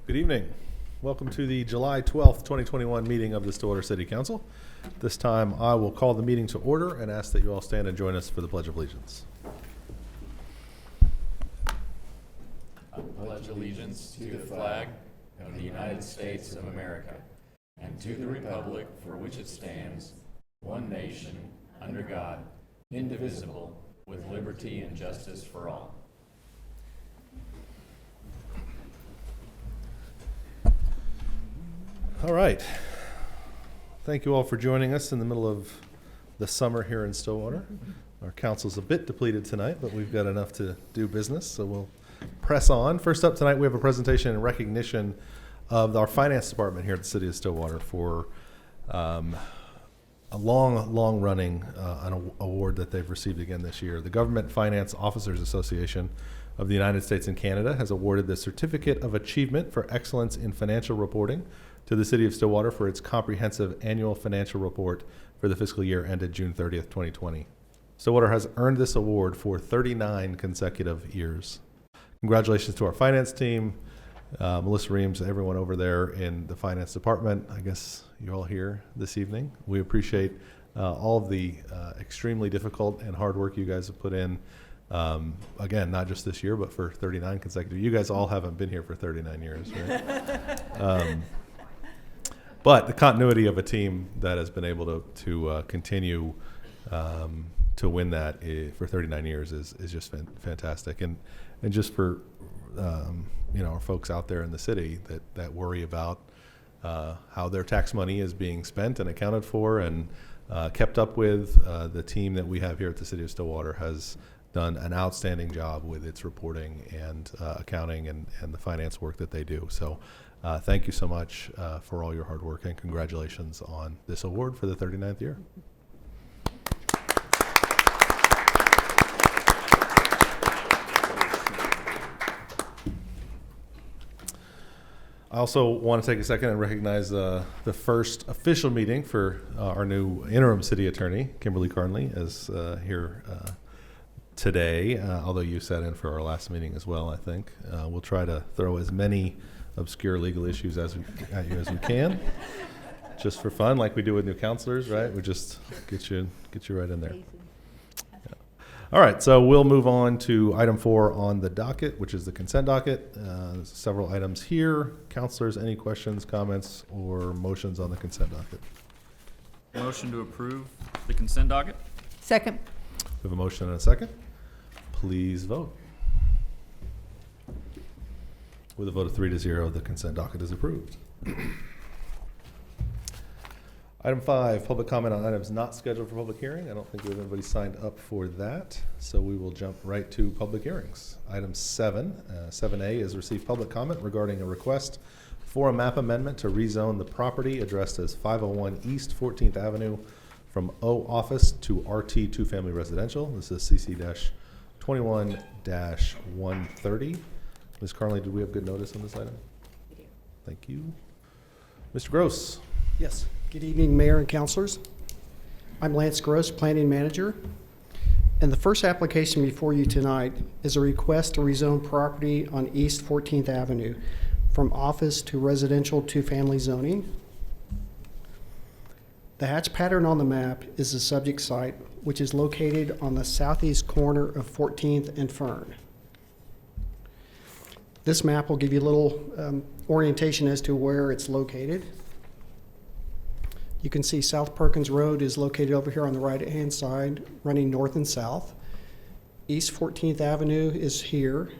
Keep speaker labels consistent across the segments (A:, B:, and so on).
A: Good evening. Welcome to the July 12th, 2021 meeting of the Stillwater City Council. This time I will call the meeting to order and ask that you all stand and join us for the Pledge of Allegiance.
B: I pledge allegiance to the flag of the United States of America and to the republic for which it stands, one nation, under God, indivisible, with liberty and justice for all.
A: All right. Thank you all for joining us in the middle of the summer here in Stillwater. Our council's a bit depleted tonight, but we've got enough to do business, so we'll press on. First up tonight, we have a presentation in recognition of our finance department here at the City of Stillwater for a long running an award that they've received again this year. The Government Finance Officers Association of the United States and Canada has awarded the Certificate of Achievement for Excellence in Financial Reporting to the City of Stillwater for its comprehensive annual financial report for the fiscal year ended June 30th, 2020. Stillwater has earned this award for 39 consecutive years. Congratulations to our finance team, Melissa Reims, everyone over there in the finance department. I guess you're all here this evening. We appreciate all of the extremely difficult and hard work you guys have put in. Again, not just this year, but for 39 consecutive. You guys all haven't been here for 39 years, right? But the continuity of a team that has been able to continue to win that for 39 years is just fantastic. And just for our folks out there in the city that worry about how their tax money is being spent and accounted for and kept up with, the team that we have here at the City of Stillwater has done an outstanding job with its reporting and accounting and the finance work that they do. So thank you so much for all your hard work, and congratulations on this award for the 39th year. I also want to take a second and recognize the first official meeting for our new interim city attorney, Kimberly Carnley, is here today, although you sat in for our last meeting as well, I think. We'll try to throw as many obscure legal issues at you as we can, just for fun, like we do with new counselors, right? We just get you right in there. Yeah. All right, so we'll move on to item 4 on the docket, which is the consent docket. There's several items here. Counselors, any questions, comments, or motions on the consent docket?
C: Motion to approve the consent docket.
D: Second.
A: We have a motion and a second. Please vote. With a vote of 3-0, the consent docket is approved. Item 5, public comment on items not scheduled for public hearing. I don't think we have anybody signed up for that, so we will jump right to public hearings. Item 7A is receive public comment regarding a request for a map amendment to rezone the property addressed as 501 East 14th Avenue from O Office to RT 2-family residential. This is CC-21-130. Ms. Carnley, did we have good notice on this item?
D: We do.
A: Thank you. Mr. Gross.
E: Yes. Good evening, Mayor and Councilors. I'm Lance Gross, Planning Manager. And the first application before you tonight is a request to rezone property on East 14th Avenue from office to residential 2-family zoning. The hatch pattern on the map is the subject site, which is located on the southeast corner of 14th and Fern. This map will give you a little orientation as to where it's located. You can see South Perkins Road is located over here on the right-hand side, running north and south. East 14th Avenue is here,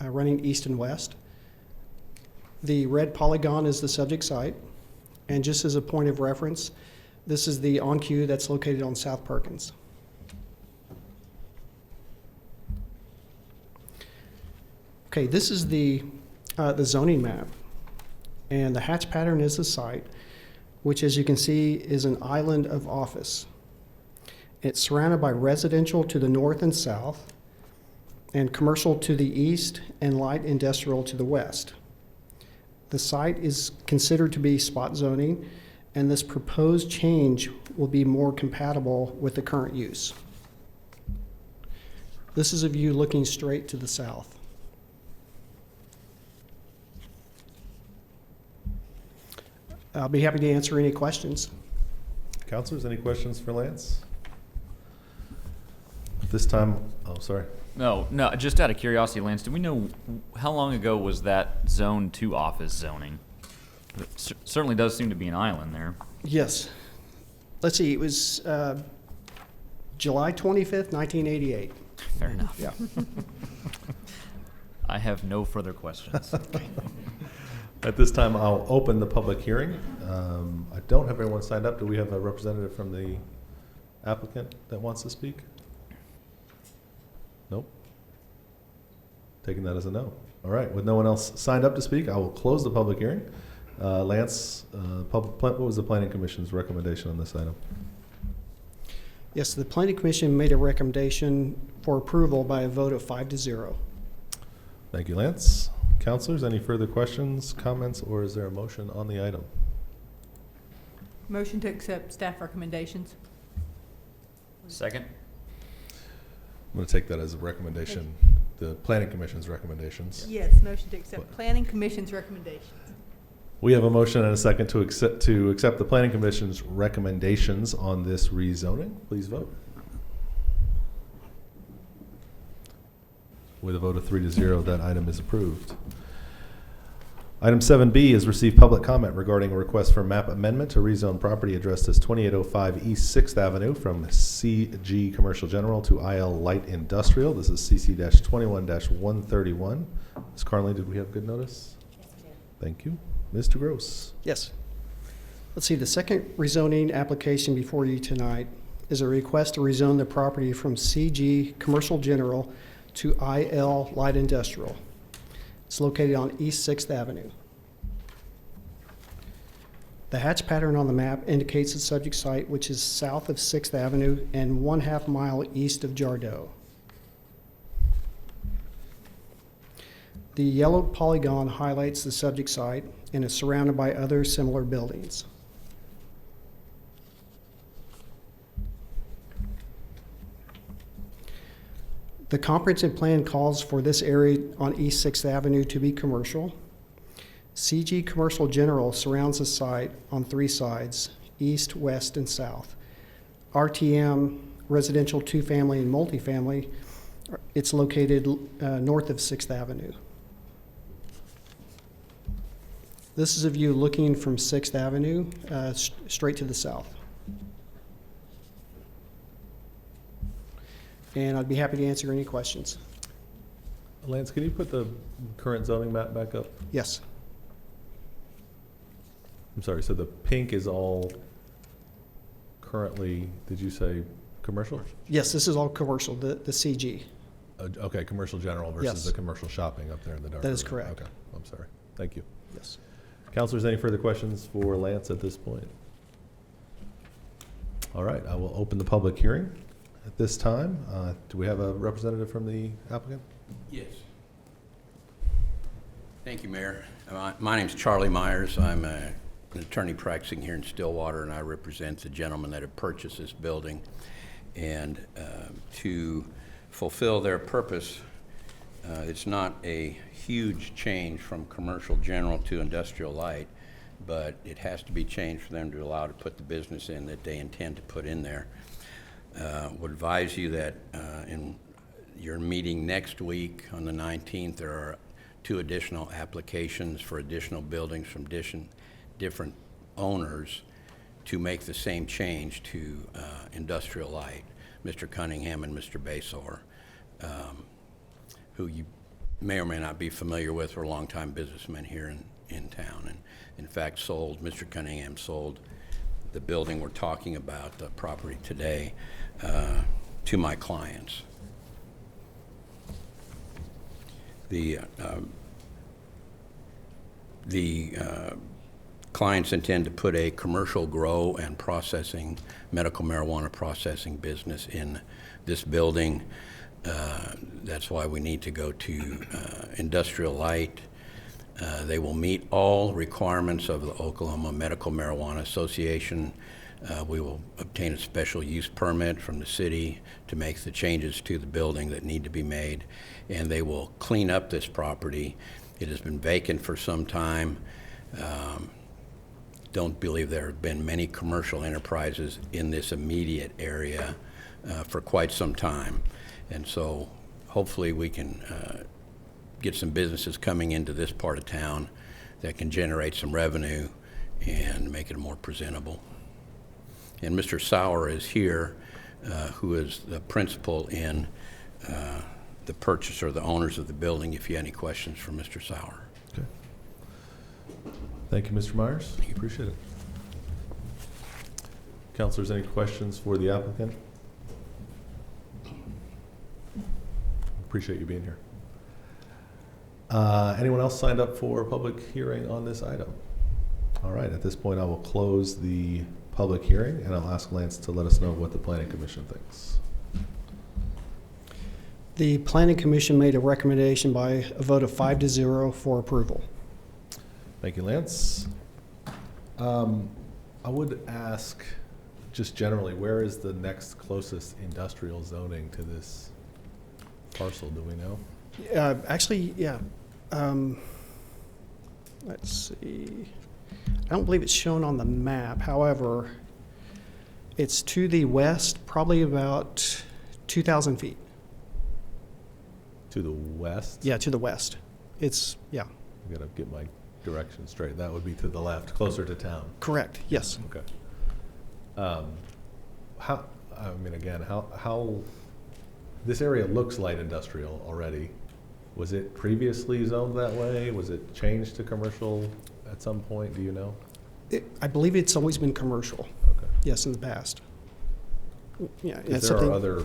E: running east and west. The red polygon is the subject site. And just as a point of reference, this is the on-queue that's located on South Perkins. Okay, this is the zoning map, and the hatch pattern is the site, which, as you can see, is an island of office. It's surrounded by residential to the north and south, and commercial to the east, and light industrial to the west. The site is considered to be spot zoning, and this proposed change will be more compatible with the current use. This is a view looking straight to the south. I'll be happy to answer any questions.
A: Counselors, any questions for Lance? At this time, oh, sorry.
C: No, just out of curiosity, Lance, do we know how long ago was that Zone 2 office zoning? It certainly does seem to be an island there.
E: Yes. Let's see, it was July 25th, 1988.
C: Fair enough.
E: Yeah.
C: I have no further questions.
A: At this time, I'll open the public hearing. I don't have everyone signed up. Do we have a representative from the applicant that wants to speak? Nope. Taking that as a no. All right, with no one else signed up to speak, I will close the public hearing. Lance, what was the Planning Commission's recommendation on this item?
E: Yes, the Planning Commission made a recommendation for approval by a vote of 5-0.
A: Thank you, Lance. Counselors, any further questions, comments, or is there a motion on the item?
D: Motion to accept staff recommendations.
C: Second?
A: I'm going to take that as a recommendation, the Planning Commission's recommendations.
D: Yes, motion to accept Planning Commission's recommendations.
A: We have a motion and a second to accept the Planning Commission's recommendations on this rezoning. Please vote. With a vote of 3-0, that item is approved. Item 7B is receive public comment regarding a request for map amendment to rezone property addressed as 2805 East 6th Avenue from CG Commercial General to IL Light Industrial. This is CC-21-131. Ms. Carnley, did we have good notice?
D: Yes, we did.
A: Thank you. Mr. Gross.
E: Yes. Let's see, the second rezoning application before you tonight is a request to rezone the property from CG Commercial General to IL Light Industrial. It's located on East 6th Avenue. The hatch pattern on the map indicates the subject site, which is south of 6th Avenue and 1/2 mile east of Jardeau. The yellow polygon highlights the subject site and is surrounded by other similar buildings. The comprehensive plan calls for this area on East 6th Avenue to be commercial. CG Commercial General surrounds the site on 3 sides, east, west, and south. RTM, residential 2-family and multifamily, it's located north of 6th Avenue. This is a view looking from 6th Avenue straight to the south. And I'd be happy to answer any questions.
A: Lance, can you put the current zoning map back up?
E: Yes.
A: I'm sorry, so the pink is all currently, did you say commercial?
E: Yes, this is all commercial, the CG.
A: Okay, commercial general versus
E: Yes.
A: the commercial shopping up there in the dark.
E: That is
A: room.
E: correct.
A: Okay, I'm sorry. Thank you.
E: Yes.
A: Counselors, any further questions for Lance at this point? All right, I will open the public hearing at this time. Do we have a representative from the applicant?
F: Yes. Thank you, Mayor. My name's Charlie Myers. I'm an attorney practicing here in Stillwater, and I represent the gentlemen that have purchased this building. And to fulfill their purpose, it's not a huge change from commercial general to industrial light, but it has to be changed for them to allow to put the business in that they intend to put in there. Would advise you that in your meeting next week on the 19th, there are 2 additional applications for additional buildings from different owners to make the same change to industrial light. Mr. Cunningham and Mr. Basor, who you may or may not be familiar with, are longtime businessmen here in town. And in fact, Mr. Cunningham sold the building we're talking about, the property today, to my clients. The clients intend to put a commercial grow and processing, medical marijuana processing business in this building. That's why we need to go to industrial light. They will meet all requirements of the Oklahoma Medical Marijuana Association. We will obtain a special use permit from the city to make the changes to the building that need to be made, and they will clean up this property. It has been vacant for some time. don't believe there have been many commercial enterprises in this immediate area for quite some time. And so hopefully we can get some businesses coming into this part of town that can generate some revenue and make it more presentable. And Mr. Sauer is here, who is the principal in the purchaser, the owners of the building, if you have any questions for Mr. Sauer.
A: Okay. Thank you, Mr. Myers. Appreciate it. Councilors, any questions for the applicant? Appreciate you being here. Anyone else signed up for a public hearing on this item? All right, at this point, I will close the public hearing, and I'll ask Lance to let us know what the Planning Commission thinks.
E: The Planning Commission made a recommendation by a vote of 5-0 for approval.
A: Thank you, Lance. I would ask, just generally, where is the next closest industrial zoning to this parcel? Do we know?
E: Actually, yeah. Let's see. I don't believe it's shown on the map. However, it's to the west, probably about 2,000 feet.
A: To the west?
E: Yeah, to the west. It's, yeah.
A: I gotta get my direction straight. That would be to the left, closer to town.
E: Correct, yes.
A: Okay. How, this area looks light industrial already. Was it previously zoned that way? Was it changed to commercial at some point? Do you know?
E: I believe it's always been commercial,
A: Okay.
E: yes, in the past. Yeah,
A: Because
E: it's
A: there are
E: something
A: other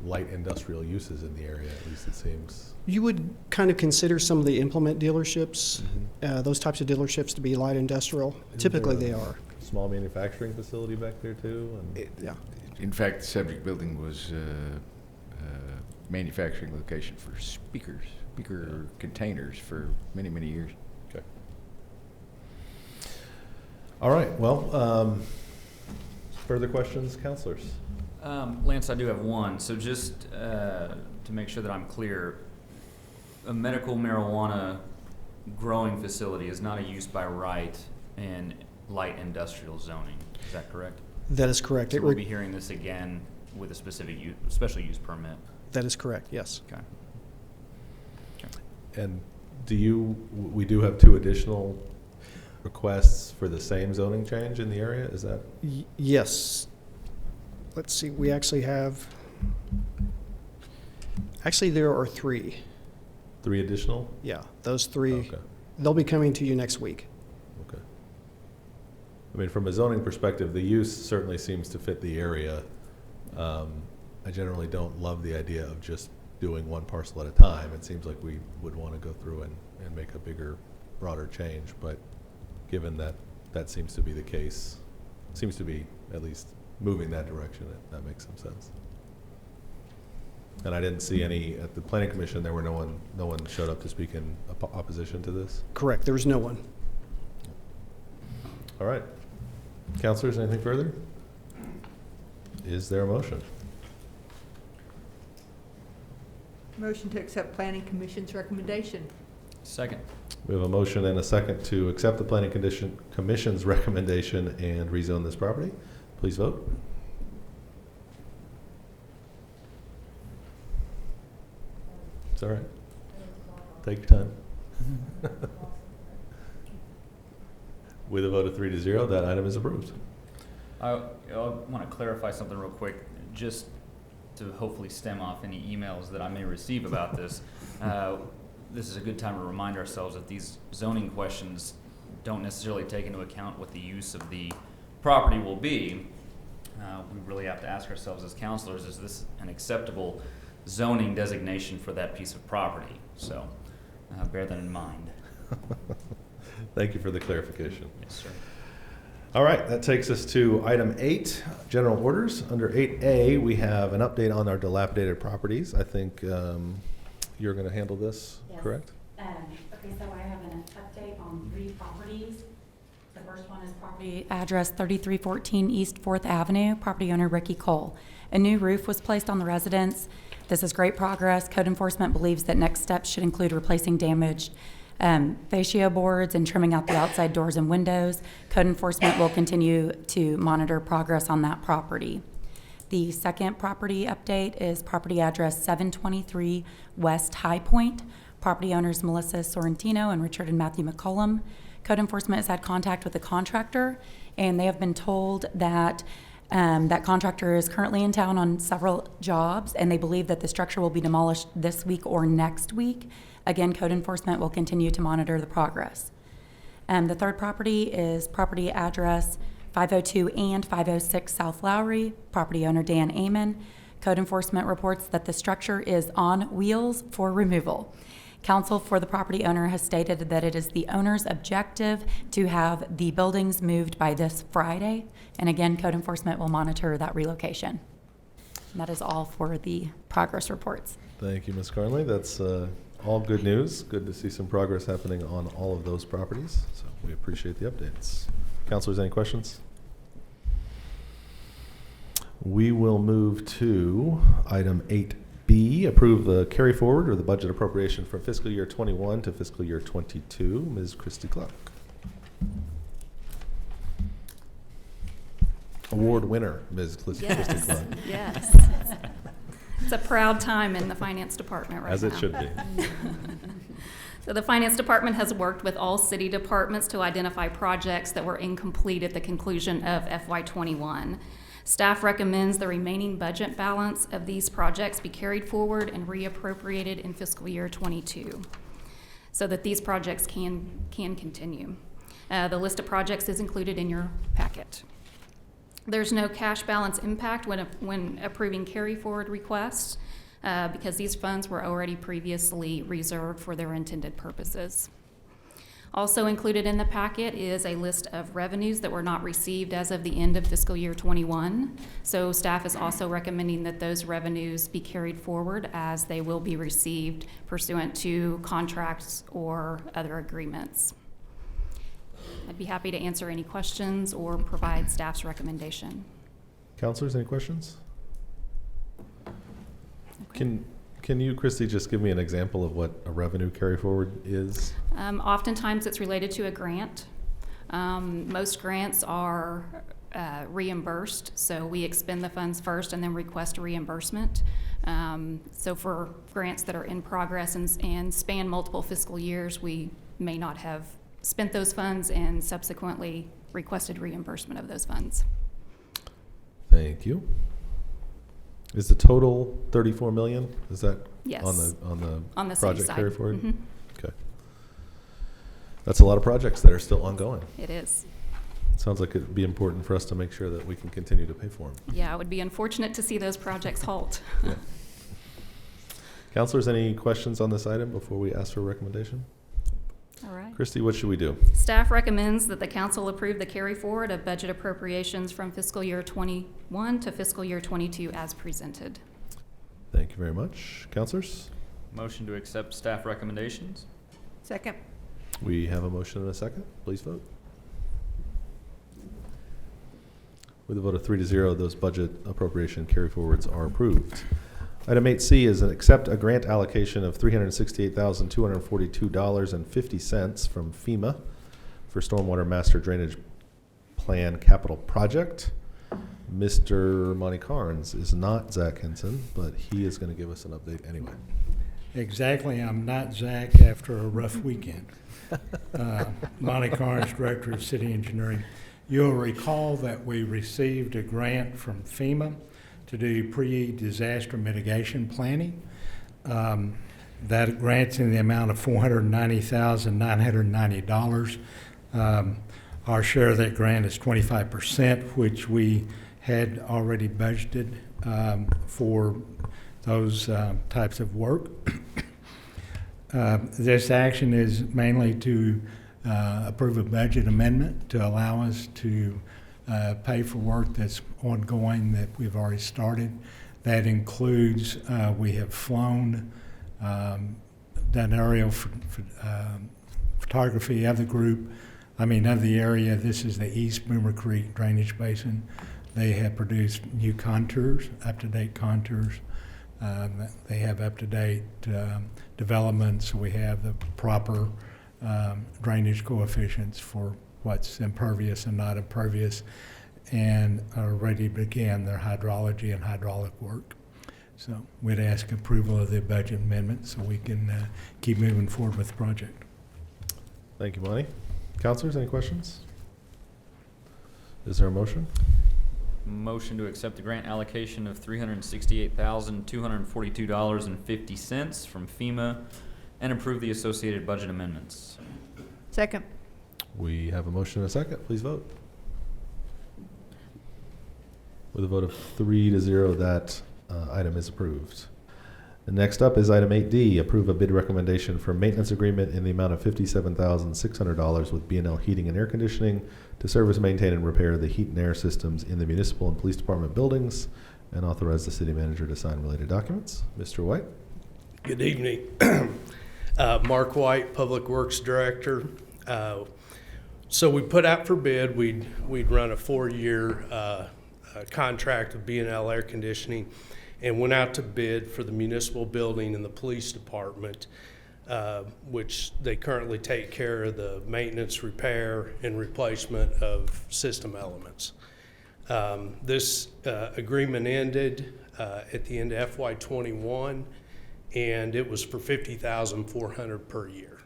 A: light industrial uses in the area, at least it seems.
E: you would kind of consider some of the implement dealerships, those types of dealerships to be light industrial.
A: Isn't
E: Typically
A: there
E: they
A: a
E: are.
A: Small manufacturing facility back there too? And
E: Yeah.
G: In fact, the subject building was manufacturing location for speaker containers for many, many years.
A: okay. All right, well, further questions, councilors?
C: Lance, I do have one. So just to make sure that I'm clear, a medical marijuana growing facility is not a use by right in light industrial zoning. Is that correct?
E: That is correct.
C: So we'll be hearing this again with a specific special use permit.
E: That is correct, yes.
C: Okay.
A: And we do have 2 additional requests for the same zoning change in the area, is that?
E: Yes. Let's see, we actually have, there are 3.
A: 3 additional?
E: Yeah, those 3,
A: Okay,
E: they'll be coming to you next week.
A: okay. I mean, from a zoning perspective, the use certainly seems to fit the area. I generally don't love the idea of just doing one parcel at a time. It seems like we would want to go through and make a bigger, broader change, but given that that seems to be the case, seems to be at least moving that direction, that makes some sense. And I didn't see any, at the Planning Commission, there were no one showed up to speak in opposition to this?
E: Correct, there was no one.
A: All right. Councilors, anything further? Is there a motion?
D: Motion to accept Planning Commission's recommendation.
C: Second.
A: We have a motion and a second to accept the Planning Commission's recommendation and rezone this property. Please vote. It's all right. Take your time. With a vote of 3-0, that item is approved.
C: I want to clarify something real quick, just to hopefully stem off any emails that I may receive about this. This is a good time to remind ourselves that these zoning questions don't necessarily take into account what the use of the property will be. We really have to ask ourselves as counselors, is this an acceptable zoning designation for that piece of property? So bear that in mind.
A: Thank you for the clarification.
C: Yes, sir.
A: All right, that takes us to item 8, general orders. Under 8A, we have an update on our dilapidated properties. I think you're going to handle this,
H: Yes.
A: correct?
H: Okay, so I have an update on 3 properties. The first one is property address 3314 East 4th Avenue, property owner Ricky Cole. A new roof was placed on the residence. This is great progress. Code enforcement believes that next steps should include replacing damaged fascia boards and trimming out the outside doors and windows. Code enforcement will continue to monitor progress on that property. The second property update is property address 723 West High Point. Property owners Melissa Sorrentino and Richard and Matthew McCollum. Code enforcement has had contact with the contractor, and they have been told that that contractor is currently in town on several jobs, and they believe that the structure will be demolished this week or next week. Again, code enforcement will continue to monitor the progress. The third property is property address 502 and 506 South Lowry, property owner Dan Amon. Code enforcement reports that the structure is on wheels for removal. Counsel for the property owner has stated that it is the owner's objective to have the buildings moved by this Friday. And again, code enforcement will monitor that relocation. And that is all for the progress reports.
A: Thank you, Ms. Carnley. That's all good news. Good to see some progress happening on all of those properties. So we appreciate the updates. Councilors, any questions? We will move to item 8B, approve the carry forward or the budget appropriation from fiscal year 21 to fiscal year 22. Ms. Christy Clark. Award winner, Ms. Christy Clark.
I: Yes. It's a proud time in the finance department right now.
A: As it should be.
I: So the finance department has worked with all city departments to identify projects that were incomplete at the conclusion of FY21. Staff recommends the remaining budget balance of these projects be carried forward and reappropriated in fiscal year 22 so that these projects can continue. The list of projects is included in your packet. There's no cash balance impact when approving carry forward requests because these funds were already previously reserved for their intended purposes. Also included in the packet is a list of revenues that were not received as of the end of fiscal year 21. So staff is also recommending that those revenues be carried forward as they will be received pursuant to contracts or other agreements. I'd be happy to answer any questions or provide staff's recommendation.
A: Councilors, any questions? Okay. Can you, Christy, just give me an example of what a revenue carry forward is?
I: Oftentimes it's related to a grant. Most grants are reimbursed, so we expend the funds first and then request a reimbursement. So for grants that are in progress and span multiple fiscal years, we may not have spent those funds and subsequently requested reimbursement of those funds.
A: Thank you. Is the total 34 million? Is that
I: Yes.
A: on the
I: city
A: project
I: side.
A: carry forward?
I: Mhm.
A: Okay. That's a lot of projects that are still ongoing.
I: It is.
A: Sounds like it'd be important for us to make sure that we can continue to pay for them.
I: Yeah, it would be unfortunate to see those projects halt.
A: Yeah. Councilors, any questions on this item before we ask for a recommendation?
I: All right.
A: Christy, what should we do?
I: Staff recommends that the council approve the carry forward of budget appropriations from fiscal year 21 to fiscal year 22 as presented.
A: Thank you very much. Councilors?
C: Motion to accept staff recommendations.
D: Second.
A: We have a motion and a second. Please vote. With a vote of 3-0, those budget appropriation carry forwards are approved. Item 8C is accept a grant allocation of $368,242.50 from FEMA for Stormwater Master Drainage Plan Capital Project. Mr. Monty Carnes is not Zach Henson, but he is going to give us an update anyway.
J: Exactly. I'm not Zach after a rough weekend. Monty Carnes, Director of City Engineering. You'll recall that we received a grant from FEMA to do pre-disaster mitigation planning. That grant's in the amount of $490,990. Our share of that grant is 25%, which we had already budgeted for those types of work. This action is mainly to approve a budget amendment to allow us to pay for work that's ongoing that we've already started. That includes we have flown, done aerial photography of the group, of the area. This is the East Boomer Creek Drainage Basin. They have produced new contours, up-to-date contours. They have up-to-date developments. We have the proper drainage coefficients for what's impervious and not impervious, and are ready to begin their hydrology and hydraulic work. So we'd ask approval of the budget amendment so we can keep moving forward with the project.
A: Thank you, Monty. Counselors, any questions? Is there a motion?
C: Motion to accept the grant allocation of $368,242.50 from FEMA and approve the associated budget amendments.
D: Second.
A: We have a motion and a second. Please vote. With a vote of 3-0, that item is approved. And next up is item 8D, approve a bid recommendation for maintenance agreement in the amount of $57,600 with B&L Heating and Air Conditioning to service, maintain, and repair the heat and air systems in the municipal and police department buildings, and authorize the city manager to sign related documents. Mr. White?
K: Good evening. Mark White, Public Works Director. So we put out for bid, we'd run a 4-year contract with B&L Air Conditioning, and went out to bid for the municipal building and the police department, which they currently take care of the maintenance, repair, and replacement of system elements. This agreement ended at the end of FY21, and it was for $50,400 per year.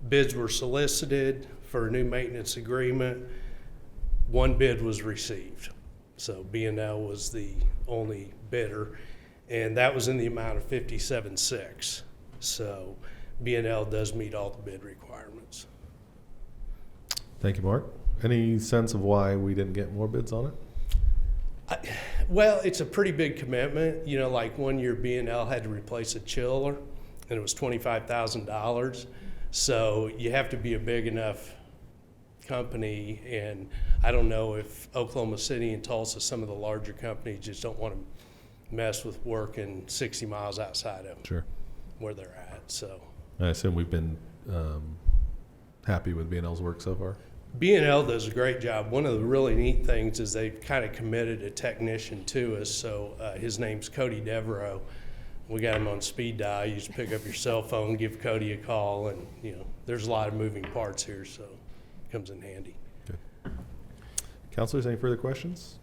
K: Bids were solicited for a new maintenance agreement. One bid was received. So B&L was the only bidder, and that was in the amount of $57,600. So B&L does meet all the bid requirements.
A: Thank you, Mark. Any sense of why we didn't get more bids on it?
K: Well, it's a pretty big commitment. You know, like 1 year B&L had to replace a chiller, and it was $25,000. So you have to be a big enough company, and I don't know if Oklahoma City and Tulsa, some of the larger companies just don't want to mess with working 60 miles outside of
A: Sure.
K: where they're at. So
A: I assume we've been happy with B&L's work so far.
K: B&L does a great job. One of the really neat things is they've kind of committed a technician to us. So his name's Cody Devereaux. We got him on speed dial. You just pick up your cell phone, give Cody a call, and you know there's a lot of moving parts here, so it comes in handy.
A: Good. Counselors, any further questions?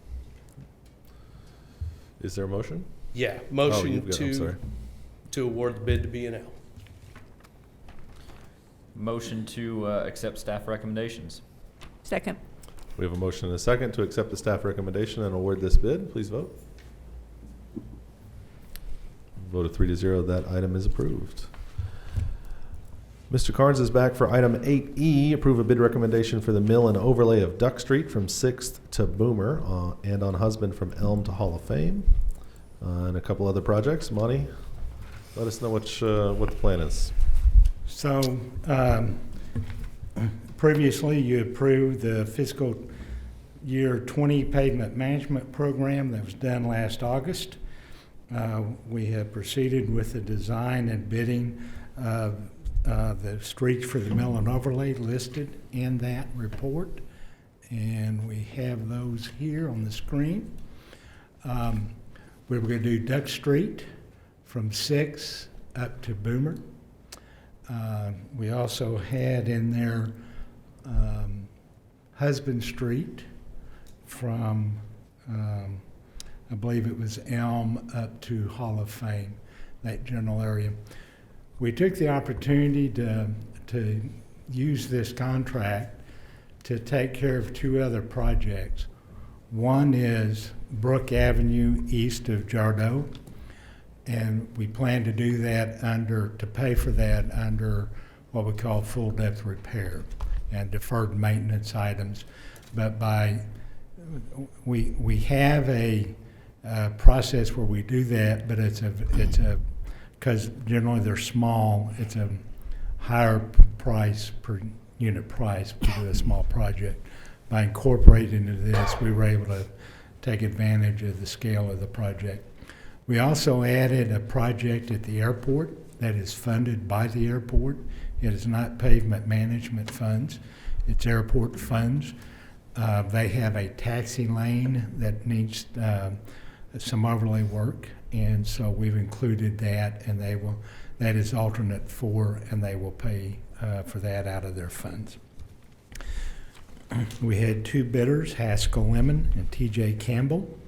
A: Is there a motion?
K: Yeah,
A: I'm
K: motion
A: sorry.
K: to award the bid to B&L.
C: Motion to accept staff recommendations.
D: Second.
A: We have a motion and a second to accept the staff recommendation and award this bid. Please vote. Vote of 3-0, that item is approved. Mr. Carnes is back for item 8E, approve a bid recommendation for the mill and overlay of Duck Street from 6th to Boomer and on Husband from Elm to Hall of Fame, and a couple other projects. Monty, let us know what the plan is.
J: So previously you approved the fiscal year 20 pavement management program that was done last August. We have proceeded with the design and bidding of the streets for the mill and overlay listed in that report, and we have those here on the screen. We were going to do Duck Street from 6 up to Boomer. We also had in there Husband Street from I believe it was Elm up to Hall of Fame, that general area. We took the opportunity to use this contract to take care of 2 other projects. One is Brook Avenue east of Jardeau, and we plan to do that to pay for that under what we call full depth repair and deferred maintenance items. But we have a process where we do that, but because generally they're small, it's a higher price per unit price for a small project. By incorporating into this, we were able to take advantage of the scale of the project. We also added a project at the airport that is funded by the airport. It is not pavement management funds, it's airport funds. They have a taxi lane that needs some overlay work, And so we've included that, and that is alternate 4, and they will pay for that out of their funds. We had 2 bidders, Haskell Lemon and T.J. Campbell.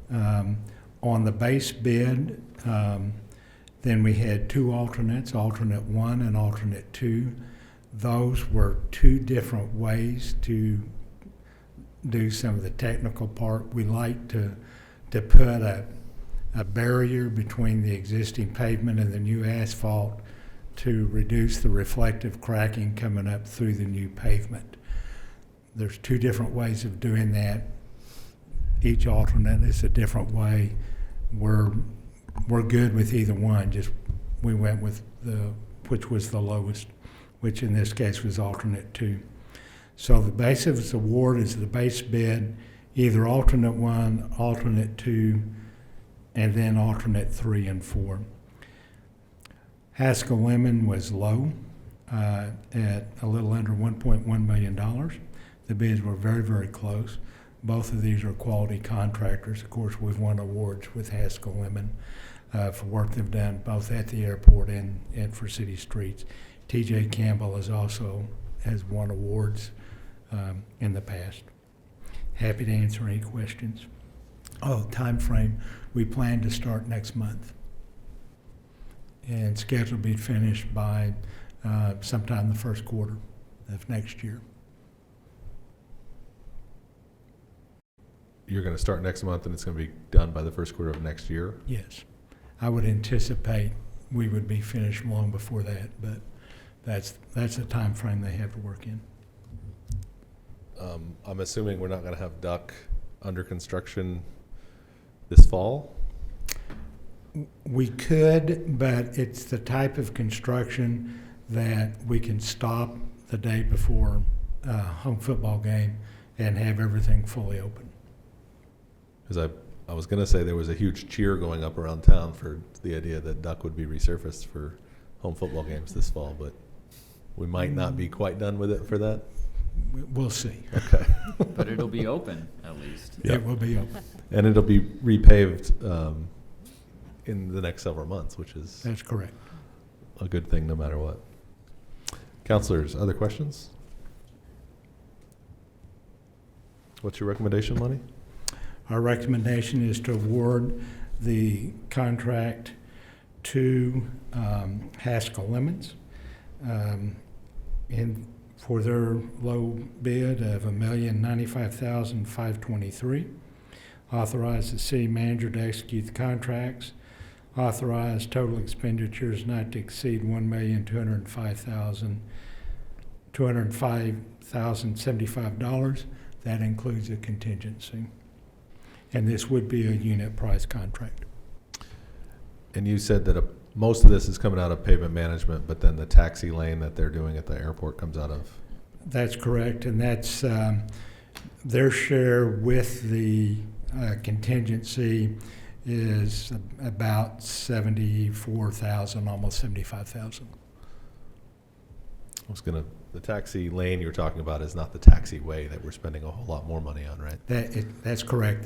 J: On the base bid, then we had 2 alternates, alternate 1 and alternate 2. Those were 2 different ways to do some of the technical part. We like to put a barrier between the existing pavement and the new asphalt to reduce the reflective cracking coming up through the new pavement. There's 2 different ways of doing that. Each alternate is a different way. We're good with either one, just we went with which was the lowest, which in this case was alternate 2. So the base of this award is the base bid, either alternate 1, alternate 2, and then alternate 3 and 4. Haskell Lemon was low at a little under $1.1 million. The bids were very, very close. Both of these are quality contractors. Of course, we've won awards with Haskell Lemon for work they've done both at the airport and for city streets. T.J. Campbell has won awards in the past. Happy to answer any questions. Oh, time frame, we plan to start next month and schedule to be finished by sometime the first quarter of next year.
A: You're going to start next month and it's going to be done by the first quarter of next year?
J: Yes. I would anticipate we would be finished long before that, but that's the time frame they have to work in.
A: I'm assuming we're not going to have Duck under construction this fall?
J: We could, but it's the type of construction that we can stop the day before home football game and have everything fully open.
A: Because I was going to say there was a huge cheer going up around town for the idea that Duck would be resurfaced for home football games this fall, but we might not be quite done with it for that.
J: We'll see.
A: Okay.
C: But it'll be open, at least.
A: Yep.
J: It will be open.
A: And it'll be repaved in the next several months, which is
J: That's correct.
A: a good thing no matter what. Counselors, other questions? What's your recommendation, Lonnie?
J: Our recommendation is to award the contract to Haskell Lemons for their low bid of $1,095,523. Authorize the city manager to execute the contracts. Authorize total expenditures not to exceed $1,205,075. That includes a contingency. And this would be a unit price contract.
A: And you said that most of this is coming out of pavement management, but then the taxi lane that they're doing at the airport comes out of?
J: That's correct, and that's their share with the contingency is about $74,000, almost $75,000.
A: The taxi lane you're talking about is not the taxiway that we're spending a whole lot more money on, right?
J: That's correct.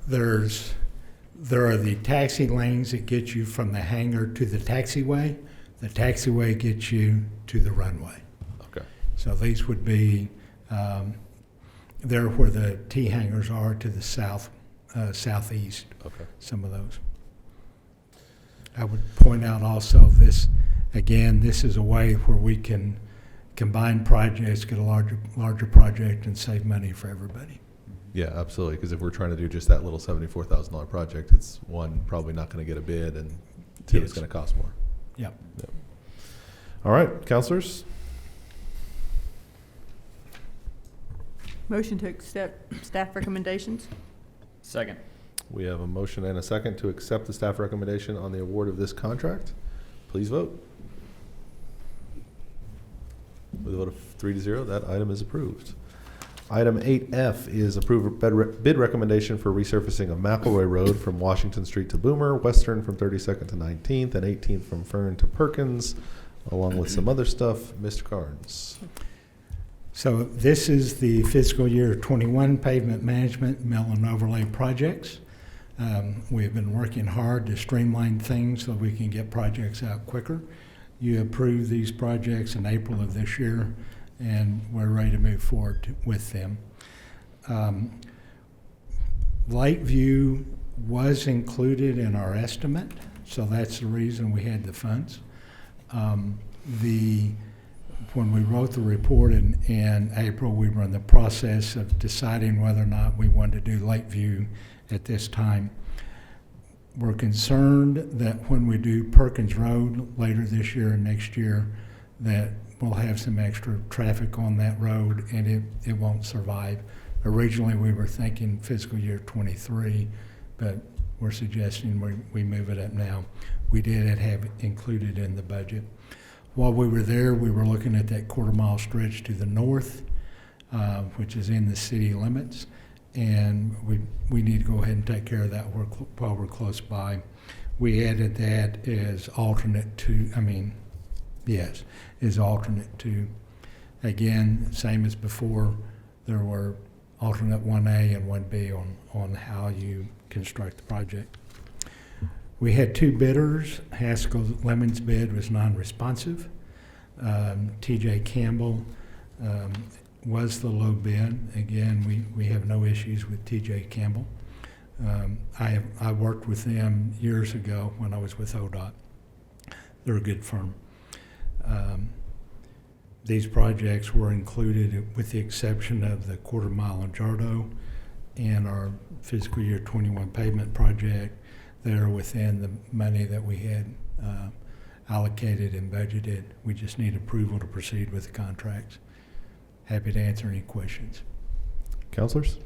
J: There are the taxi lanes that get you from the hangar to the taxiway. The taxiway gets you to the runway.
A: Okay.
J: So these would be there where the T hangars are to the southeast.
A: Okay.
J: Some of those. I would point out also this is a way where we can combine projects, get a larger project, and save money for everybody.
A: Yeah, absolutely. Because if we're trying to do just that little $74,000 project, it's one, probably not going to get a bid, and two, it's going to cost more.
J: Yep.
A: All right, counselors.
D: Motion to accept staff recommendations.
C: Second.
A: We have a motion and a second to accept the staff recommendation on the award of this contract. Please vote. With a vote of 3-0, that item is approved. Item 8F is approve bid recommendation for resurfacing of McElroy Road from Washington Street to Boomer, Western from 32nd to 19th, and 18th from Fern to Perkins, along with some other stuff. Mr. Carnes.
J: So this is the fiscal year 21 pavement management mill and overlay projects. We've been working hard to streamline things so we can get projects out quicker. You approved these projects in April of this year, and we're ready to move forward with them. Lakeview was included in our estimate, so that's the reason we had the funds. When we wrote the report in April, we were in the process of deciding whether or not we wanted to do Lakeview at this time. We're concerned that when we do Perkins Road later this year and next year, that we'll have some extra traffic on that road and it won't survive. Originally, we were thinking fiscal year 23, but we're suggesting we move it up now. We did have it included in the budget. While we were there, we were looking at that quarter-mile stretch to the north, which is in the city limits, and we need to go ahead and take care of that while we're close by. We added that as alternate to, as alternate to. Again, same as before, there were alternate 1A and 1B on how you construct the project. We had two bidders. Haskell Lemon's bid was non-responsive. TJ Campbell was the low bid. Again, we have no issues with TJ Campbell. I worked with them years ago when I was with ODOT. They're a good firm. These projects were included with the exception of the quarter mile in Jardo and our fiscal year 21 pavement project. They're within the money that we had allocated and budgeted. We just need approval to proceed with the contracts. Happy to answer any questions.
A: Councilors?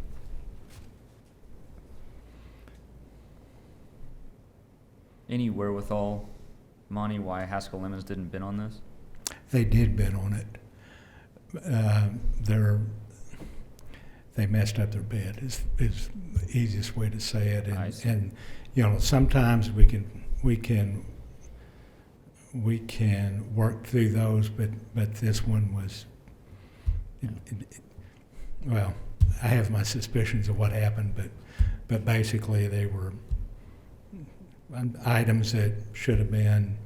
C: Any wherewithal, Monty, why Haskell Lemons didn't bid on this?
J: They did bid on it. They messed up their bid is the easiest way to say it. And you know, sometimes we can work through those, but this one was, well, I have my suspicions of what happened, but basically they were items that should have been,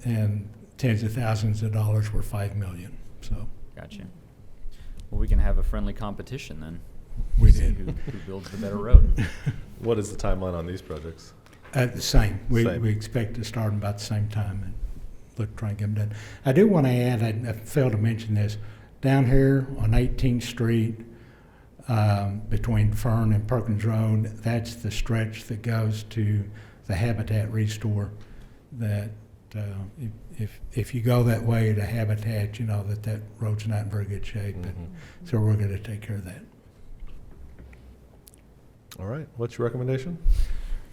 J: and tens of thousands of dollars were $5 million. So.
C: Gotcha. Well, we can have a friendly competition then.
J: We
C: See
J: did.
C: Who builds the better road?
A: What is the timeline on these projects?
J: The same.
A: Same.
J: We expect to start them about the same time and try and get them done. I do want to add, I failed to mention this, down here on 18th Street, between Fern and Perkins Road, that's the stretch that goes to the Habitat Restore. That if you go that way to Habitat, you know that road's not in very good shape.
A: Mm-hmm.
J: So we're going to take care of that.
A: All right. What's your recommendation?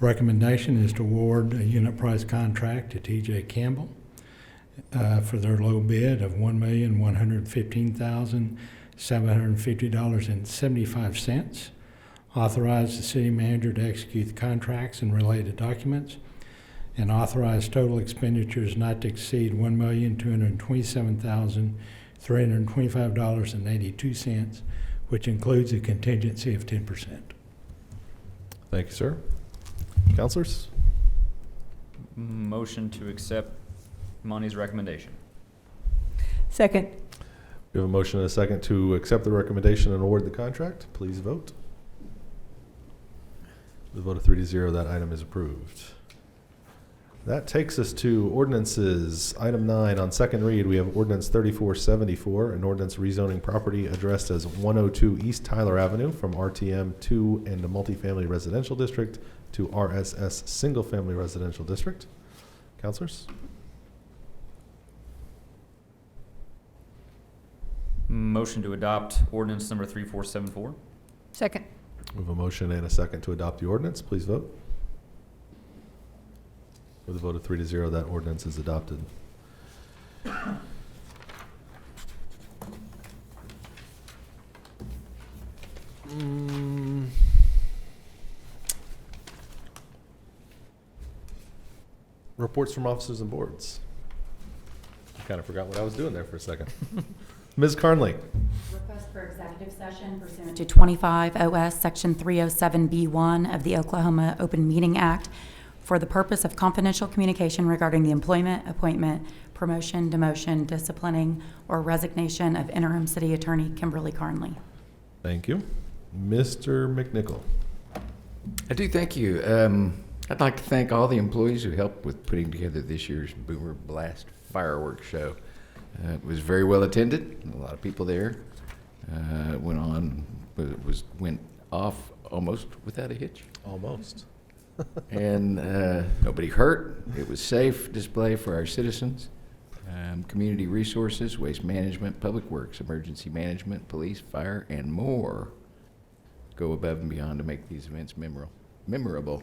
J: Recommendation is to award a unit price contract to TJ Campbell for their low bid of $1,115,750.75. Authorize the city manager to execute the contracts and related documents, and authorize total expenditures not to exceed $1,227,325.82, which includes a contingency of 10%.
A: Thank you, sir. Councilors?
C: Motion to accept Monty's recommendation.
D: Second.
A: We have a motion and a second to accept the recommendation and award the contract. Please vote. With a vote of 3-0, that item is approved. That takes us to ordinances. Item 9 on second read, we have ordinance 3474, an ordinance rezoning property addressed as 102 East Tyler Avenue from RTM 2 and a multifamily residential district to RSS single family residential district. Councilors?
C: Motion to adopt ordinance number 3474.
D: Second.
A: We have a motion and a second to adopt the ordinance. Please vote. With a vote of 3-0, that ordinance is adopted. Reports from officers and boards. I kind of forgot what I was doing there for a second. Ms. Carnley.
L: Request
H: for executive session pursuant to 25 OS Section 307B1 of the Oklahoma Open Meeting Act for the purpose of confidential communication regarding the employment, appointment, promotion, demotion, disciplining, or resignation of interim city attorney Kimberly Carnley.
A: Thank you. Mr. McNichol.
G: I do, thank you. I'd like to thank all the employees who helped with putting together this year's Boomer Blast fireworks show. It was very well attended, a lot of people there. Went off almost without a hitch.
A: Almost.
G: And nobody hurt. It was safe display for our citizens. Community resources, waste management, public works, emergency management, police, fire, and more go above and beyond to make these events memorable.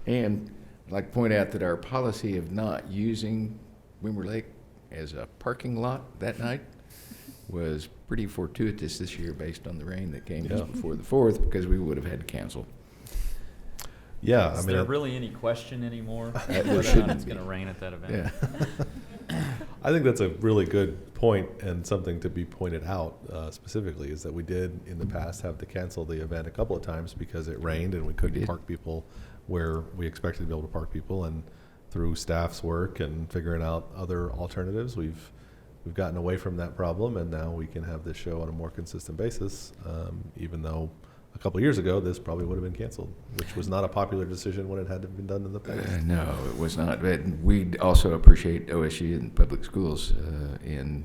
G: And I'd like to point out that our policy of not using Wimmer Lake as a parking lot that night was pretty fortuitous this year based on the rain that came just before the 4th, because we would have had to cancel.
A: Yeah,
C: Is there really any question anymore whether or not it's going to rain at that event?
G: Yeah.
A: I think that's a really good point, and something to be pointed out specifically is that we did in the past have to cancel the event a couple of times because it rained and we couldn't park people where we expected to be able to park people. And through staff's work and figuring out other alternatives, we've gotten away from that problem, and now we can have this show on a more consistent basis, even though a couple of years ago this probably would have been canceled, which was not a popular decision when it had to been done in the past.
G: No, it was not. But we also appreciate OSU and public schools in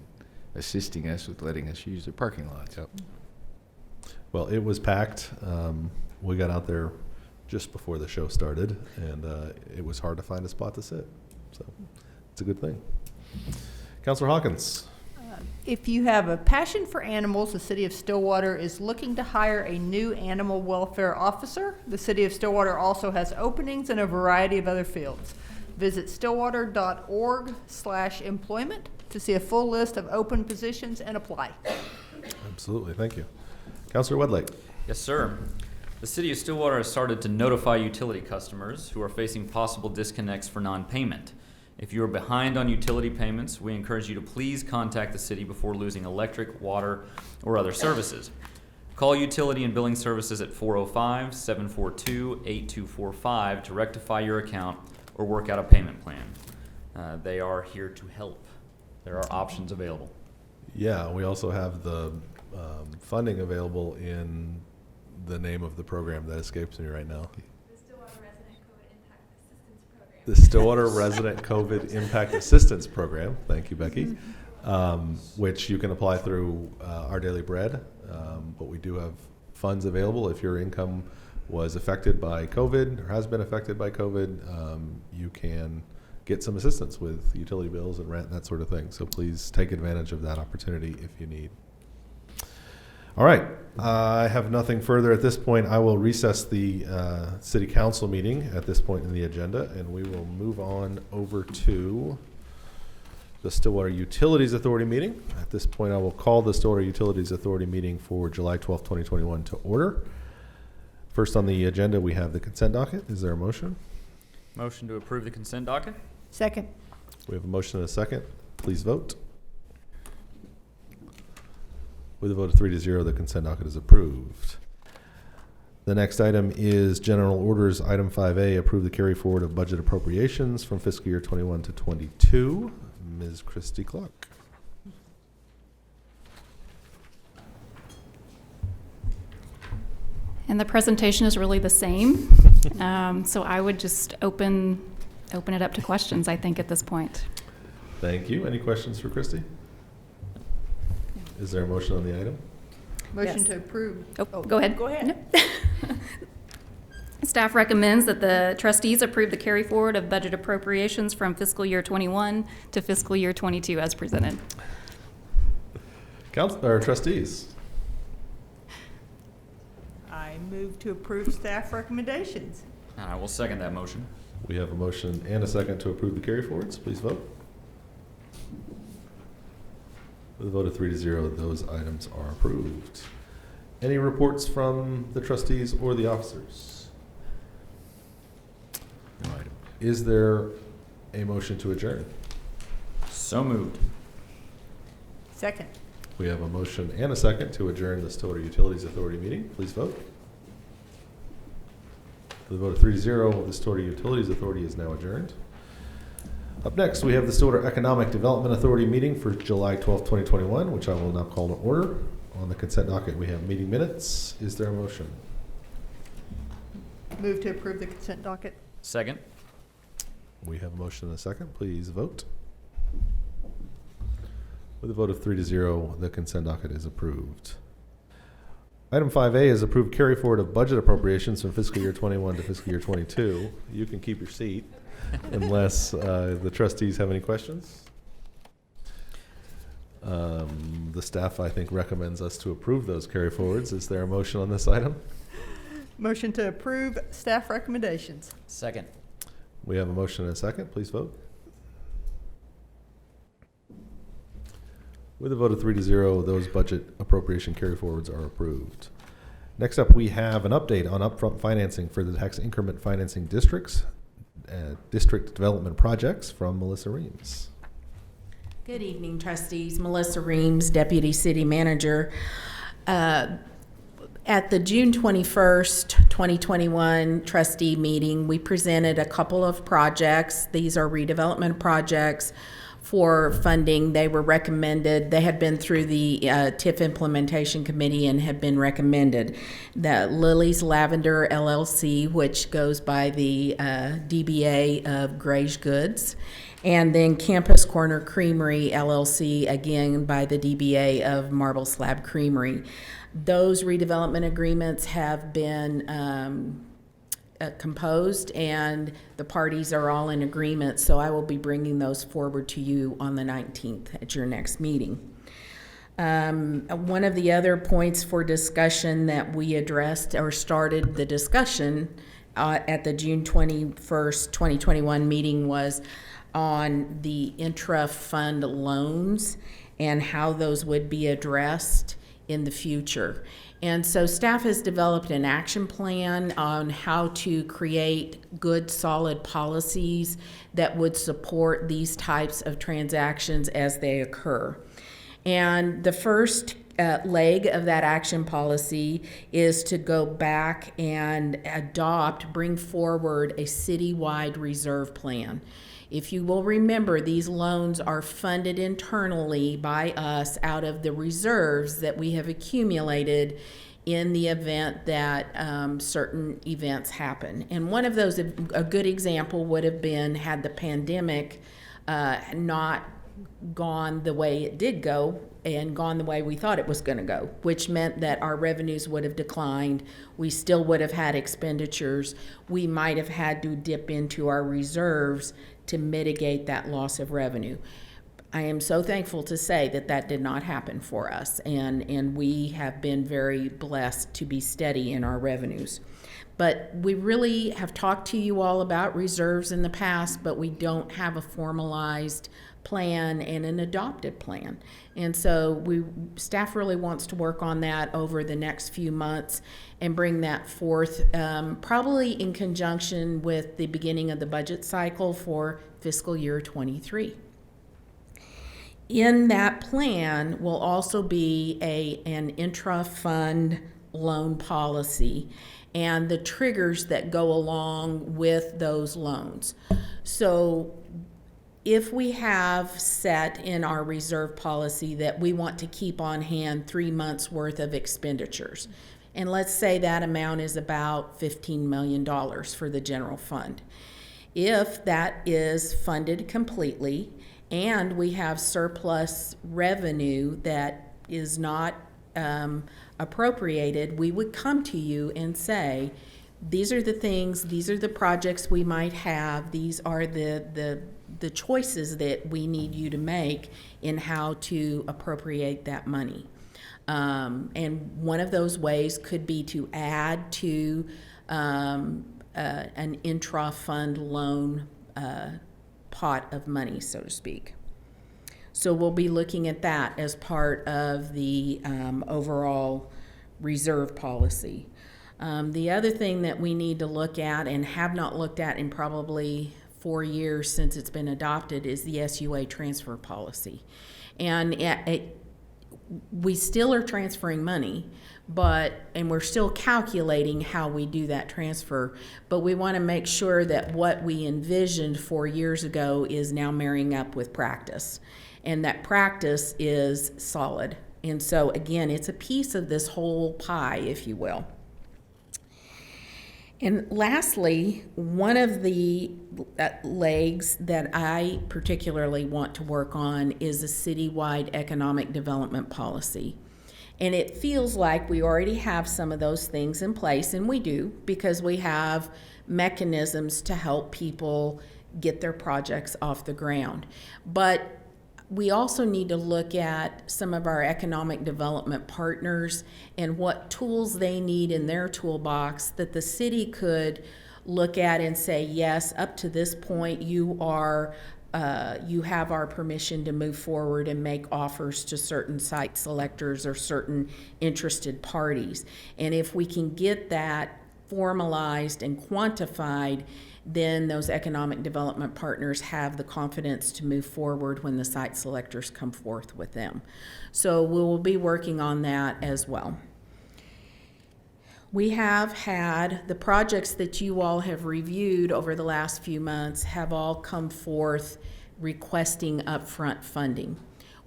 G: assisting us with letting us use their parking lots.
A: Yep. Well, it was packed. We got out there just before the show started, and it was hard to find a spot to sit. So it's a good thing. Councilor Hawkins.
D: If you have a passion for animals, the City of Stillwater is looking to hire a new animal welfare officer. The City of Stillwater also has openings in a variety of other fields. Visit stillwater.org/employment to see a full list of open positions and apply.
A: Absolutely. Thank you. Councilor Wedlake.
C: Yes, sir. The City of Stillwater has started to notify utility customers who are facing possible disconnects for non-payment. If you are behind on utility payments, we encourage you to please contact the city before losing electric, water, or other services. Call Utility and Billing Services at 405-742-8245 to rectify your account or work out a payment plan. They are here to help. There are options available.
A: Yeah, we also have the funding available in the name of the program that escapes me right now. The Stillwater Resident COVID Impact Assistance Program. Thank you, Becky. Which you can apply through Our Daily Bread. But we do have funds available. If your income was affected by COVID or has been affected by COVID, you can get some assistance with utility bills and rent and that sort of thing. So please take advantage of that opportunity if you need. All right, I have nothing further at this point. I will recess the city council meeting at this point in the agenda, and we will move on over to the Stillwater Utilities Authority meeting. At this point, I will call the Stillwater Utilities Authority meeting for July 12th, 2021 to order. First on the agenda, we have the consent docket. Is there a motion?
C: Motion to approve the consent docket?
D: Second.
A: We have a motion and a second. Please vote. With a vote of 3-0, the consent docket is approved. The next item is General Orders, Item 5A, approve the carry forward of budget appropriations from fiscal year 21 to 22. Ms. Christy Clark.
I: And the presentation is really the same. So I would just open it up to questions, I think, at this point.
A: Thank you. Any questions for Christy? Is there a motion on the item?
D: Motion to approve.
I: Oh, go ahead.
D: Go ahead.
I: Staff recommends that the trustees approve the carry forward of budget appropriations from fiscal year 21 to fiscal year 22 as presented.
A: Trustees.
D: I move to approve staff recommendations.
C: And I will second that motion.
A: We have a motion and a second to approve the carry forwards. Please vote. With a vote of 3-0, those items are approved. Any reports from the trustees or the officers?
G: No item.
A: Is there a motion to adjourn?
C: So moved.
D: Second.
A: We have a motion and a second to adjourn the Stillwater Utilities Authority meeting. Please vote. With a vote of 3-0, the Stillwater Utilities Authority is now adjourned. Up next, we have the Stillwater Economic Development Authority meeting for July 12th, 2021, which I will now call to order. On the consent docket, we have meeting minutes. Is there a motion?
D: Move to approve the consent docket.
C: Second.
A: We have a motion and a second. Please vote. With a vote of 3-0, the consent docket is approved. Item 5A is approved carry forward of budget appropriations from fiscal year 21 to fiscal year 22. You can keep your seat unless the trustees have any questions. The staff, I think, recommends us to approve those carry forwards. Is there a motion on this item?
D: Motion to approve staff recommendations.
C: Second.
A: We have a motion and a second. Please vote. With a vote of 3-0, those budget appropriation carry forwards are approved. Next up, we have an update on upfront financing for the tax increment financing districts, district development projects from Melissa Reims.
L: Good evening, trustees. Melissa Reims, Deputy City Manager. At the June 21st, 2021 trustee meeting, we presented a couple of projects. These are redevelopment projects for funding. They were recommended. They had been through the TIF implementation committee and had been recommended. The Lily's Lavender LLC, which goes by the DBA of Gray's Goods, and then Campus Corner Creamery LLC, again by the DBA of Marble Slab Creamery. Those redevelopment agreements have been composed, and the parties are all in agreement, so I will be bringing those forward to you on the 19th at your next meeting. One of the other points for discussion that we addressed or started the discussion at the June 21st, 2021 meeting was on the Intra fund loans and how those would be addressed in the future. And so staff has developed an action plan on how to create good, solid policies that would support these types of transactions as they occur. And the first leg of that action policy is to go back and bring forward a citywide reserve plan. If you will remember, these loans are funded internally by us out of the reserves that we have accumulated in the event that certain events happen. And one of those, a good example would have been had the pandemic not gone the way it did go and gone the way we thought it was going to go, which meant that our revenues would have declined. We still would have had expenditures. We might have had to dip into our reserves to mitigate that loss of revenue. I am so thankful to say that that did not happen for us, and we have been very blessed to be steady in our revenues. But we really have talked to you all about reserves in the past, but we don't have a formalized plan and an adopted plan. And so staff really wants to work on that over the next few months and bring that forth, probably in conjunction with the beginning of the budget cycle for fiscal year 23. In that plan will also be an intra-fund loan policy and the triggers that go along with those loans. So if we have set in our reserve policy that we want to keep on hand 3 months worth of expenditures, and let's say that amount is about $15 million for the general fund. If that is funded completely and we have surplus revenue that is not appropriated, we would come to you and say, these are the things, these are the projects we might have, these are the choices that we need you to make in how to appropriate that money. And one of those ways could be to add to an intra-fund loan pot of money, so to speak. So we'll be looking at that as part of the overall reserve policy. The other thing that we need to look at and have not looked at in probably 4 years since it's been adopted is the SUA transfer policy. And we still are transferring money, and we're still calculating how we do that transfer, but we want to make sure that what we envisioned 4 years ago is now marrying up with practice, and that practice is solid. And so again, it's a piece of this whole pie, if you will. And lastly, one of the legs that I particularly want to work on is a citywide economic development policy. And it feels like we already have some of those things in place, and we do, because we have mechanisms to help people get their projects off the ground. But we also need to look at some of our economic development partners and what tools they need in their toolbox that the city could look at and say, yes, up to this point, you have our permission to move forward and make offers to certain site selectors or certain interested parties. And if we can get that formalized and quantified, then those economic development partners have the confidence to move forward when the site selectors come forth with them. So we will be working on that as well. We have had the projects that you all have reviewed over the last few months have all come forth requesting upfront funding.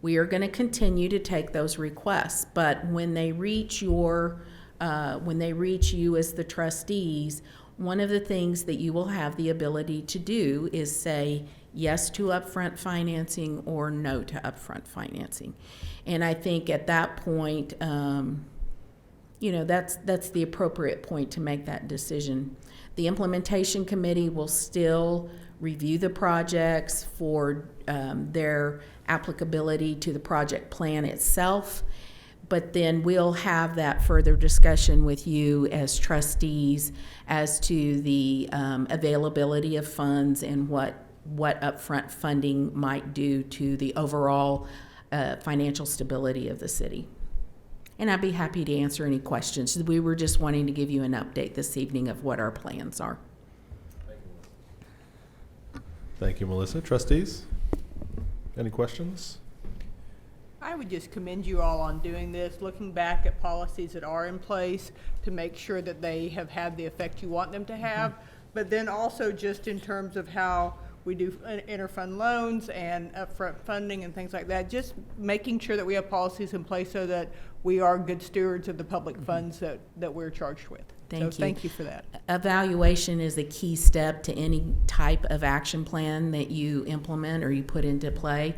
L: We are going to continue to take those requests, but when they reach you as the trustees, one of the things that you will have the ability to do is say yes to upfront financing or no to upfront financing. And I think at that point, that's the appropriate point to make that decision. The implementation committee will still review the projects for their applicability to the project plan itself, but then we'll have that further discussion with you as trustees as to the availability of funds and what upfront funding might do to the overall financial stability of the city. And I'd be happy to answer any questions. We were just wanting to give you an update this evening of what our plans are.
A: Thank you, Melissa. Trustees, any questions?
D: I would just commend you all on doing this, looking back at policies that are in place to make sure that they have had the effect you want them to have, but then also just in terms of how we do interfund loans and upfront funding and things like that, just making sure that we have policies in place so that we are good stewards of the public funds that we're charged with. Thank you for that.
L: Evaluation is a key step to any type of action plan that you implement or you put into play,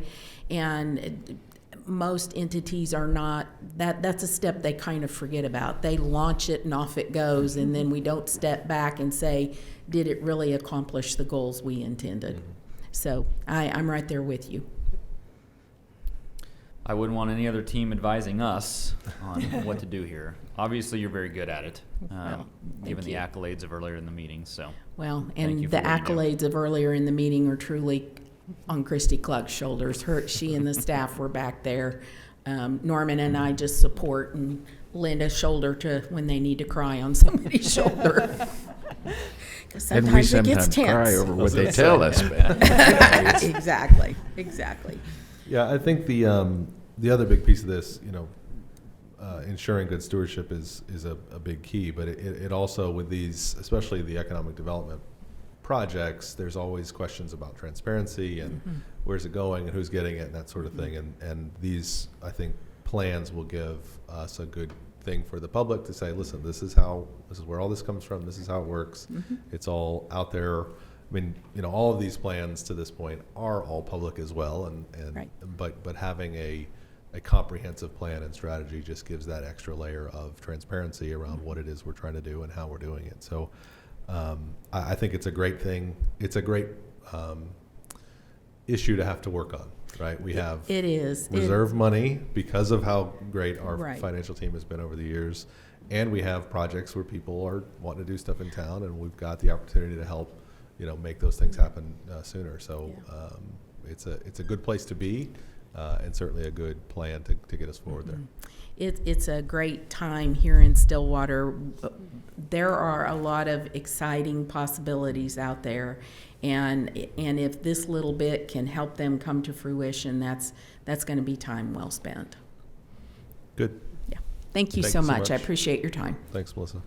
L: and most entities are not, that's a step they kind of forget about. They launch it and off it goes, and then we don't step back and say, did it really accomplish the goals we intended? So I'm right there with you.
C: I wouldn't want any other team advising us on what to do here. Obviously, you're very good at it, given the accolades of earlier in the meeting. So,
L: well, and the accolades of earlier in the meeting are truly on Christy Cluck's shoulders. She and the staff were back there. Norman and I just support and lend a shoulder to when they need to cry on somebody's shoulder.
G: And we
L: Sometimes it gets
G: sometimes
L: tense.
G: cry over what they tell us.
L: Exactly.
A: Yeah, I think the other big piece of this, ensuring good stewardship is a big key, but it also, with these, especially the economic development projects, there's always questions about transparency and where's it going and who's getting it and that sort of thing. And these, I think, plans will give us a good thing for the public to say, listen, this is where all this comes from, this is how it works. It's all out there. I mean, all of these plans to this point are all public as well,
L: Right.
A: but having a comprehensive plan and strategy just gives that extra layer of transparency around what it is we're trying to do and how we're doing it. So I think it's a great thing. It's a great issue to have to work on, right? We have reserve money because of how great our financial team has been over the years, and we have projects where people are wanting to do stuff in town, and we've got the opportunity to help make those things happen sooner. So it's a good place to be, and certainly a good plan to get us forward there.
L: It's a great time here in Stillwater. There are a lot of exciting possibilities out there, and if this little bit can help them come to fruition, that's going to be time well spent.
A: Good.
L: Yeah. Thank you
A: Thank
L: so
A: you so
L: much. I
A: much.
L: appreciate your time.
A: Thanks, Melissa.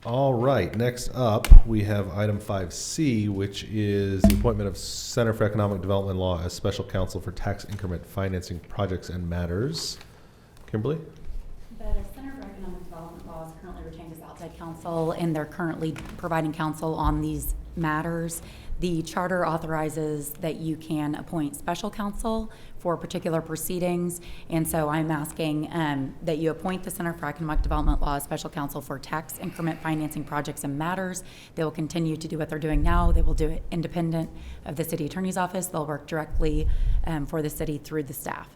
A: All right, next up, we have item 5C, which is the appointment of Center for Economic Development Law as special counsel for tax increment financing projects and matters. Kimberly?
H: The Center for Economic Development Law is currently retained as outside counsel, and they're currently providing counsel on these matters. The charter authorizes that you can appoint special counsel for particular proceedings, and so I'm asking that you appoint the Center for Economic Development Law as special counsel for tax increment financing projects and matters. They will continue to do what they're doing now. They will do it independent of the city attorney's office. They'll work directly for the city through the staff.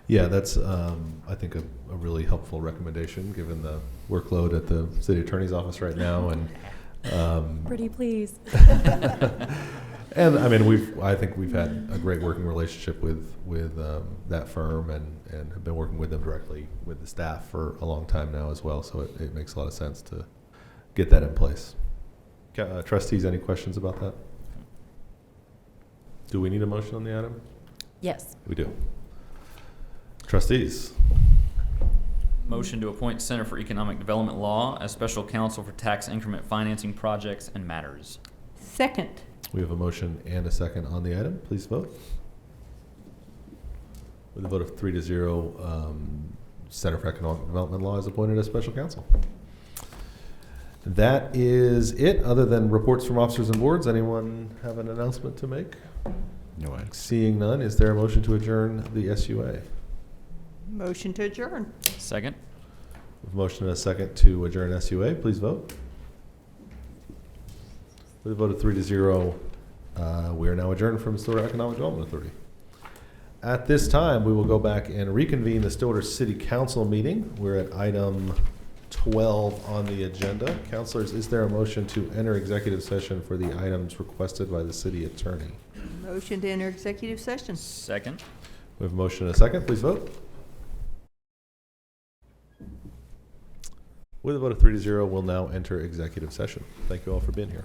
A: Yeah, that's, I think, a really helpful recommendation, given the workload at the city attorney's office right now. And
H: Pretty please.
A: and I mean, I think we've had a great working relationship with that firm, and have been working with them directly with the staff for a long time now as well. So it makes a lot of sense to get that in place. Trustees, any questions about that? Do we need a motion on the item?
H: Yes.
A: We do. Trustees?
C: Motion to appoint Center for Economic Development Law as special counsel for tax increment financing projects and matters.
D: Second.
A: We have a motion and a second on the item. Please vote. With a vote of 3-0, Center for Economic Development Law is appointed as special counsel. That is it, other than reports from officers and boards. Anyone have an announcement to make?
G: No.
A: Seeing none, is there a motion to adjourn the SUA?
D: Motion to adjourn.
C: Second.
A: With a motion and a second to adjourn SUA, please vote. With a vote of 3-0, we are now adjourned from Stillwater Economic Development Authority. At this time, we will go back and reconvene the Stillwater City Council meeting. We're at item 12 on the agenda. Councilors, is there a motion to enter executive session for the items requested by the city attorney?
D: Motion to enter executive session.
C: Second.
A: We have a motion and a second. Please vote. With a vote of 3-0, we'll now enter executive session. Thank you all for being here.